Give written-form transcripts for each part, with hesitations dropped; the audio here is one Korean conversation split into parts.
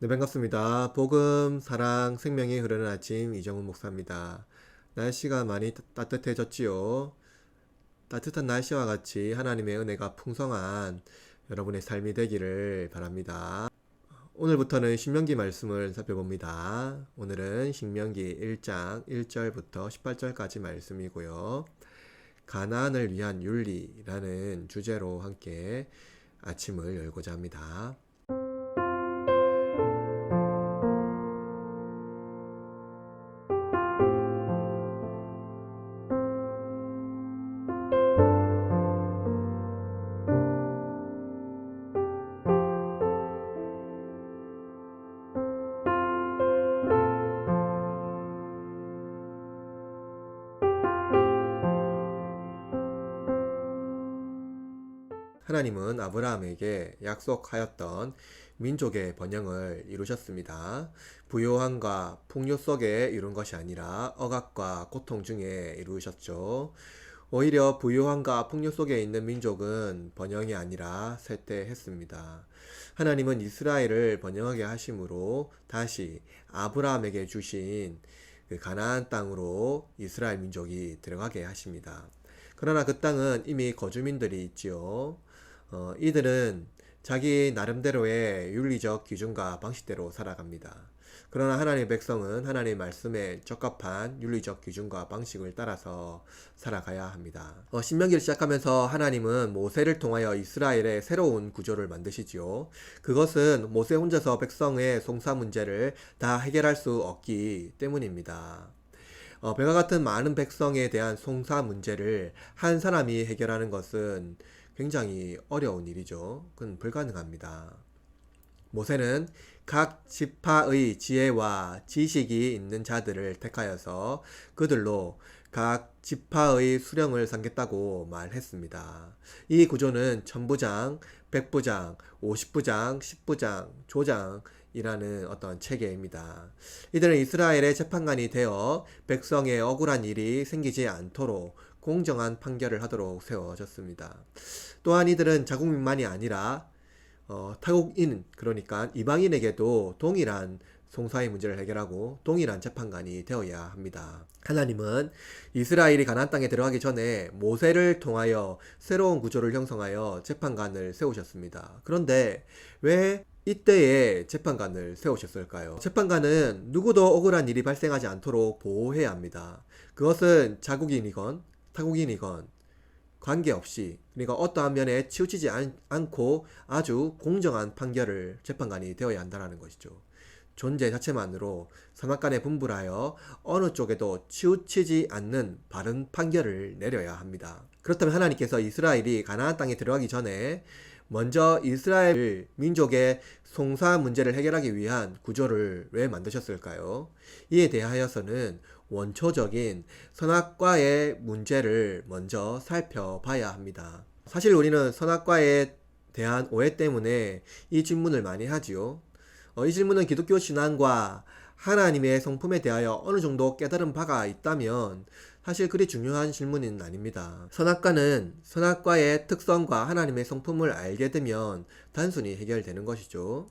네, 반갑습니다. 복음, 사랑, 생명이 흐르는 아침 이정훈 목사입니다. 날씨가 많이 따뜻해졌지요. 따뜻한 날씨와 같이 하나님의 은혜가 풍성한 여러분의 삶이 되기를 바랍니다. 오늘부터는 신명기 말씀을 살펴봅니다. 오늘은 신명기 1장 1절부터 18절까지 말씀이고요. 가나안을 위한 윤리라는 주제로 함께 아침을 열고자 합니다. 하나님은 아브라함에게 약속하였던 민족의 번영을 이루셨습니다. 부요함과 풍요 속에 이룬 것이 아니라 억압과 고통 중에 이루셨죠. 오히려 부요함과 풍요 속에 있는 민족은 번영이 아니라 쇠퇴했습니다. 하나님은 이스라엘을 번영하게 하심으로 다시 아브라함에게 주신 그 가나안 땅으로 이스라엘 민족이 들어가게 하십니다. 그러나 그 땅은 이미 거주민들이 있지요. 이들은 자기 나름대로의 윤리적 기준과 방식대로 살아갑니다. 그러나 하나님의 백성은 하나님의 말씀에 적합한 윤리적 기준과 방식을 따라서 살아가야 합니다. 신명기를 시작하면서 하나님은 모세를 통하여 이스라엘의 새로운 구조를 만드시지요. 그것은 모세 혼자서 백성의 송사 문제를 다 해결할 수 없기 때문입니다. 벨과 같은 많은 백성에 대한 송사 문제를 한 사람이 해결하는 것은 굉장히 어려운 일이죠. 그건 불가능합니다. 모세는 각 지파의 지혜와 지식이 있는 자들을 택하여서 그들로 각 지파의 수령을 삼겠다고 말했습니다. 이 구조는 천부장, 백부장, 50부장, 10부장, 조장이라는 어떤 체계입니다. 이들은 이스라엘의 재판관이 되어 백성의 억울한 일이 생기지 않도록 공정한 판결을 하도록 세워졌습니다. 또한 이들은 자국민만이 아니라 타국인, 그러니까 이방인에게도 동일한 송사의 문제를 해결하고 동일한 재판관이 되어야 합니다. 하나님은 이스라엘이 가나안 땅에 들어가기 전에 모세를 통하여 새로운 구조를 형성하여 재판관을 세우셨습니다. 그런데 왜 이때에 재판관을 세우셨을까요? 재판관은 누구도 억울한 일이 발생하지 않도록 보호해야 합니다. 그것은 자국인이건 타국인이건 관계없이, 그러니까 어떠한 면에 치우치지 않고 아주 공정한 판결을 재판관이 되어야 한다는 것이죠. 존재 자체만으로 선악간에 분불하여 어느 쪽에도 치우치지 않는 바른 판결을 내려야 합니다. 그렇다면 하나님께서 이스라엘이 가나안 땅에 들어가기 전에 먼저 이스라엘 민족의 송사 문제를 해결하기 위한 구조를 왜 만드셨을까요? 이에 대하여서는 원초적인 선악과의 문제를 먼저 살펴봐야 합니다. 사실 우리는 선악과에 대한 오해 때문에 이 질문을 많이 하지요. 이 질문은 기독교 신앙과 하나님의 성품에 대하여 어느 정도 깨달은 바가 있다면 사실 그리 중요한 질문은 아닙니다. 선악과는 선악과의 특성과 하나님의 성품을 알게 되면 단순히 해결되는 것이죠.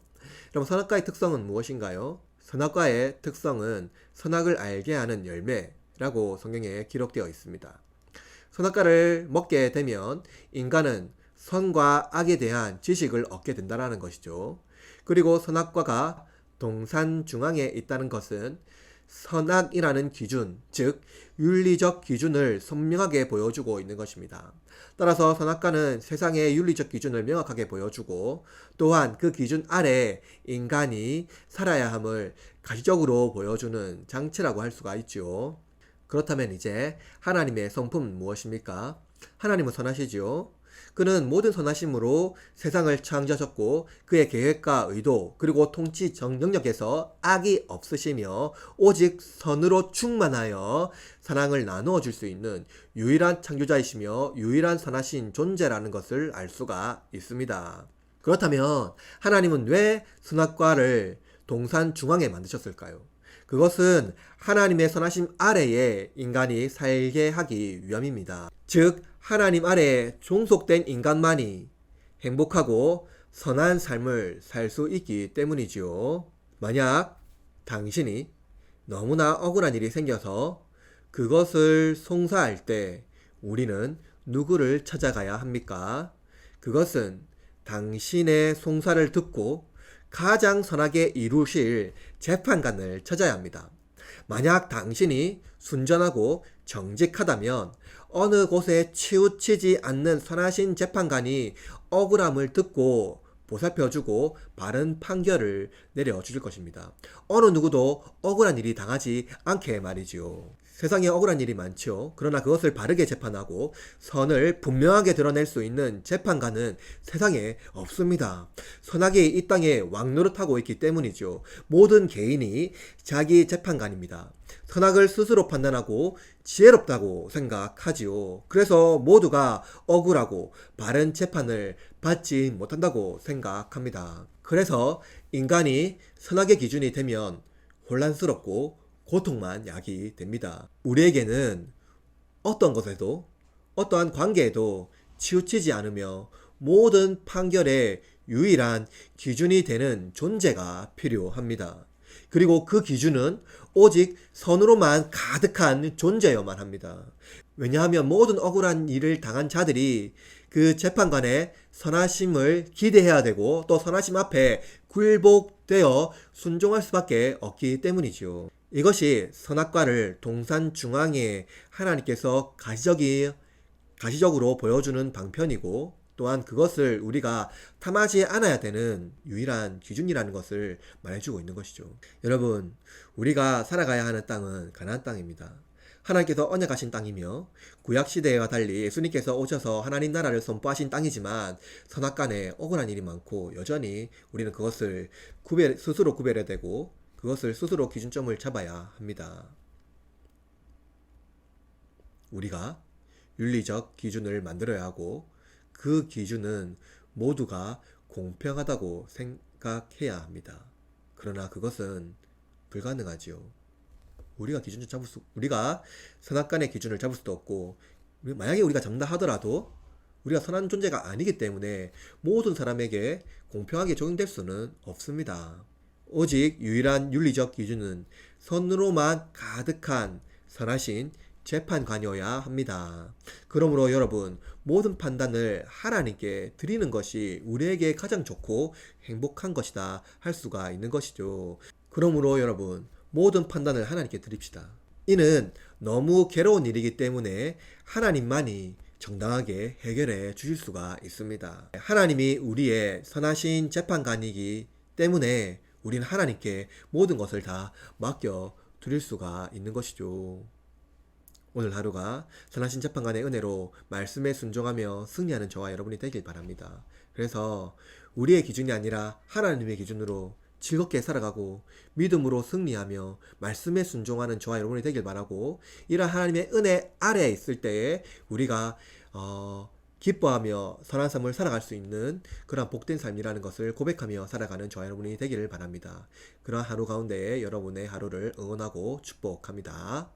그럼 선악과의 특성은 무엇인가요? 선악과의 특성은 선악을 알게 하는 열매라고 성경에 기록되어 있습니다. 선악과를 먹게 되면 인간은 선과 악에 대한 지식을 얻게 된다는 것이죠. 그리고 선악과가 동산 중앙에 있다는 것은 선악이라는 기준, 즉 윤리적 기준을 선명하게 보여주고 있는 것입니다. 따라서 선악과는 세상의 윤리적 기준을 명확하게 보여주고 또한 그 기준 아래 인간이 살아야 함을 가시적으로 보여주는 장치라고 할 수가 있죠. 그렇다면 이제 하나님의 성품은 무엇입니까? 하나님은 선하시지요. 그는 모든 선하심으로 세상을 창조하셨고 그의 계획과 의도 그리고 통치 영역에서 악이 없으시며 오직 선으로 충만하여 사랑을 나누어 줄 수 있는 유일한 창조자이시며 유일한 선하신 존재라는 것을 알 수가 있습니다. 그렇다면 하나님은 왜 선악과를 동산 중앙에 만드셨을까요? 그것은 하나님의 선하심 아래에 인간이 살게 하기 위함입니다. 즉 하나님 아래에 종속된 인간만이 행복하고 선한 삶을 살 수 있기 때문이지요. 만약 당신이 너무나 억울한 일이 생겨서 그것을 송사할 때 우리는 누구를 찾아가야 합니까? 그것은 당신의 송사를 듣고 가장 선하게 이루실 재판관을 찾아야 합니다. 만약 당신이 순전하고 정직하다면 어느 곳에 치우치지 않는 선하신 재판관이 억울함을 듣고 보살펴주고 바른 판결을 내려주실 것입니다. 어느 누구도 억울한 일이 당하지 않게 말이지요. 세상에 억울한 일이 많죠. 그러나 그것을 바르게 재판하고 선을 분명하게 드러낼 수 있는 재판관은 세상에 없습니다. 선악이 이 땅에 왕노릇하고 있기 때문이죠. 모든 개인이 자기 재판관입니다. 선악을 스스로 판단하고 지혜롭다고 생각하지요. 그래서 모두가 억울하고 바른 재판을 받지 못한다고 생각합니다. 그래서 인간이 선악의 기준이 되면 혼란스럽고 고통만 야기됩니다. 우리에게는 어떤 것에도 어떠한 관계에도 치우치지 않으며 모든 판결의 유일한 기준이 되는 존재가 필요합니다. 그리고 그 기준은 오직 선으로만 가득한 존재여만 합니다. 왜냐하면 모든 억울한 일을 당한 자들이 그 재판관의 선하심을 기대해야 되고 또 선하심 앞에 굴복되어 순종할 수밖에 없기 때문이죠. 이것이 선악과를 동산 중앙에 하나님께서 가시적으로 보여주는 방편이고 또한 그것을 우리가 탐하지 않아야 되는 유일한 기준이라는 것을 말해주고 있는 것이죠. 여러분, 우리가 살아가야 하는 땅은 가나안 땅입니다. 하나님께서 언약하신 땅이며 구약시대와 달리 예수님께서 오셔서 하나님 나라를 선포하신 땅이지만 선악간에 억울한 일이 많고 여전히 우리는 그것을 스스로 구별해야 되고 그것을 스스로 기준점을 잡아야 합니다. 우리가 윤리적 기준을 만들어야 하고 그 기준은 모두가 공평하다고 생각해야 합니다. 그러나 그것은 불가능하지요. 우리가 선악간의 기준을 잡을 수도 없고 만약에 우리가 잡는다 하더라도 우리가 선한 존재가 아니기 때문에 모든 사람에게 공평하게 적용될 수는 없습니다. 오직 유일한 윤리적 기준은 선으로만 가득한 선하신 재판관이어야 합니다. 그러므로 여러분, 모든 판단을 하나님께 드리는 것이 우리에게 가장 좋고 행복한 것이다 할 수가 있는 것이죠. 그러므로 여러분, 모든 판단을 하나님께 드립시다. 이는 너무 괴로운 일이기 때문에 하나님만이 정당하게 해결해 주실 수가 있습니다. 하나님이 우리의 선하신 재판관이기 때문에 우리는 하나님께 모든 것을 다 맡겨 드릴 수가 있는 것이죠. 오늘 하루가 선하신 재판관의 은혜로 말씀에 순종하며 승리하는 저와 여러분이 되길 바랍니다. 그래서 우리의 기준이 아니라 하나님의 기준으로 즐겁게 살아가고 믿음으로 승리하며 말씀에 순종하는 저와 여러분이 되길 바라고, 이런 하나님의 은혜 아래에 있을 때에 우리가 기뻐하며 선한 삶을 살아갈 수 있는 그런 복된 삶이라는 것을 고백하며 살아가는 저와 여러분이 되기를 바랍니다. 그러한 하루 가운데에 여러분의 하루를 응원하고 축복합니다.